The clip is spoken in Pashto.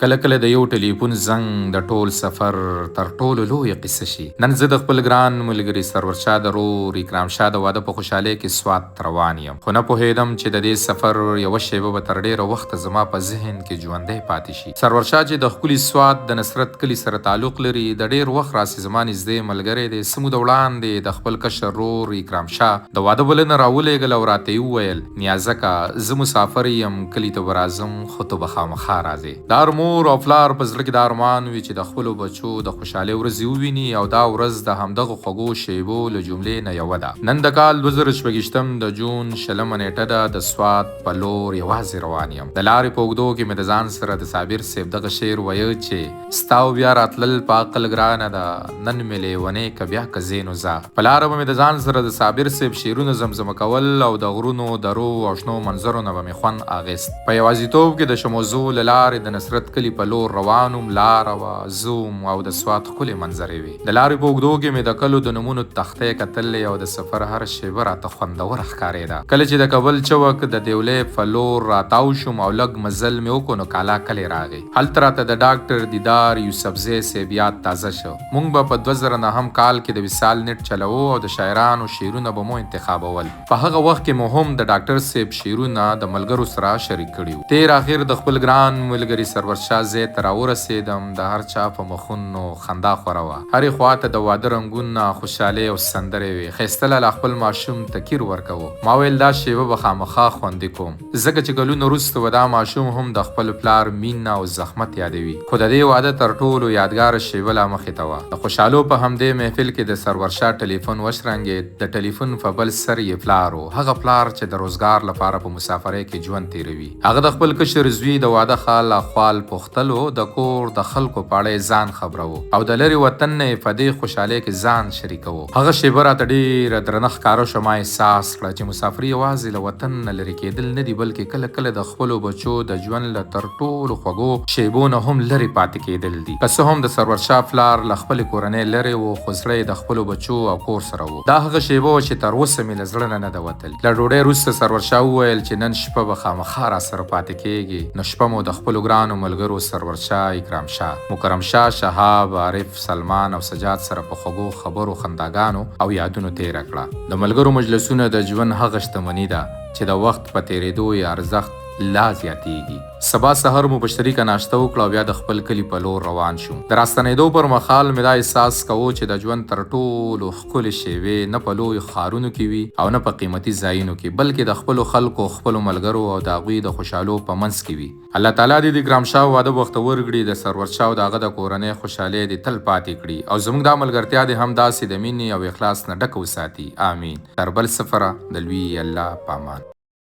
کله کله د یو ټلیفون زنګ د ټول سفر تر ټولو لویه قصه شي. نن زه د خپل ګران ملګري سرور شاه د رور اکرام شاه د واده په خوشحالۍ کې سوات روان یم، خو نه پوهېدم چې د دې سفر یوه شیبه به تر ډېره وخته زما په ذهن کې ژوندی پاتې شي. سرور شاه چې د ښکلي سوات د نصرت کلي سره تعلق لري، د ډېر وخت راسې زما نږدې ملګری دی. څه موده وړاندې د خپل کشر رور اکرام شاه د واده بلنه راولېږله او راته یې وویل نیازکه زه مسافر یم، کلي ته به راځم خو ته به خامخا راځې. د هر مور او پلار په زړه کې دا ارمان وي چې د خپلو بچو د خوشحالۍ ورځې وویني، او دا ورځ د همدغو خوږو شیبو له جملې نه یوه ده. نن د کال 2026 د جون 20 نیټه ده. د سوات په لور یوازې روان یم. د لارې په اوږدو کې مې د ځان سره د صابر صیب دغه شعر ویه چې ستا او بیا راتلل په عقل ګرانه ده، نن مې لیونې که بیا که زینو ځه. په لاره به مې د ځان سره د صابر صیب شعرونه زمزمه کول، او د غرونو درو او شنو منظرو نه به مې خوند اخیست. په یوازیتوب کې د شموزو له لارې د نصرت کلي په لور روانوم. لاره وه، زوم او د سوات ښکلې منظرې وې. د لارې په اوږدو کې مې د کلو د نومونو تختې کتلې، او د سفر هره شیبه راته خوندوره ښکارېده. کله چې د کابل چوک د دیولۍ په لور راتاو شوم او لږ مزل مې وکړو، نو کالا کلی راغی. هلته راته د ډاکټر دیدار یوسفزی صیب یاد تازه شو. موږ به په 2009 کال کې د وصال نیټ چلوو، او د شاعرانو شعرونه به مو انتخابول. په هغه وخت کې مو هم د ډاکټر صیب شعرونه د ملګرو سره شریک کړي وو. تیر اخر د خپل ګران ملګري سرور شاه ځای ته راورسېدم. د هر چا په مخونو خندا خوره وه. هرې خواته د واده رنګونه، خوشحالۍ او سندرې وې. ښایسته لا خپل ماشوم ته کیر ورکوو. ما ویل دا شیبه به خامخا خوندي کوم، ځکه چې کلونه وروسته به دا ماشوم هم د خپل پلار مینه او زحمت یادوي. خو د دې واده تر ټولو یادګاره شیبه لا مخې ته وه. د خوشحالو په همدې محفل کې د سرور شاه ټلیفون وشرنګېد. د ټلیفون په بل سر یې پلار و، هغه پلار چې د روزګار لپاره په مسافرۍ کې ژوند تېروي. هغه د خپل کشر زوی د واده خال احوال پوښتلو، د کور د خلکو په اړه ځان خبرو، او د لرې وطن نه یې په دې خوشحالۍ کې ځان شریکوو. هغه شیبه راته ډېره درنه ښکاره شوه. ما احساس کړه چې مسافري یوازې له وطن نه لرې کېدل نه دي، بلکې کله کله د خپلو بچو د ژوند له تر ټولو خوږو شیبو نه هم لرې پاتې کېدل دي. که څه هم د سرور شاه پلار له خپلې کورنۍ لرې و، خو زړه یې د خپلو بچو او کور سره و. دا هغه شیبه وه چې تر اوسه مې له زړه نه ده وتلې. له ډوډۍ وروسته سرور شاه وویل چې نن شپه به خامخا راسره پاتې کېږي. نو شپه مو د خپلو ګرانو ملګرو سرور شاه، اکرام شاه، مکرم شاه، شهاب، عارف، سلمان او سجاد سره په خوږو خبرو، خنداګانو او یادونو تېره کړه. د ملګرو مجلسونه د ژوند هغه شتمني ده چې د وخت په تېرېدو یې ارزښت لا زیاتیږي. سبا سحر مو په شریکه ناشته وکړه او بیا د خپل کلي په لور روان شوم. د راستنېدو پر مهال مې دا احساس کوو چې د ژوند تر ټولو ښکلې شیبې نه په لویو ښارونو کې وي او نه په قیمتي ځایونو کې، بلکې د خپلو خلکو، خپلو ملګرو او د هغوی د خوشحالو په منځ کې وي. الله تعالی دې د اکرام شاه واده بختور کړي، د سرور شاه او د هغه د کورنۍ خوشحالۍ دې تل پاتې کړي، او زموږ دا ملګرتیا دې هم داسې د مینې او اخلاص نه ډکه وساتي. آمین. تر بل سفره د لوی الله په امان.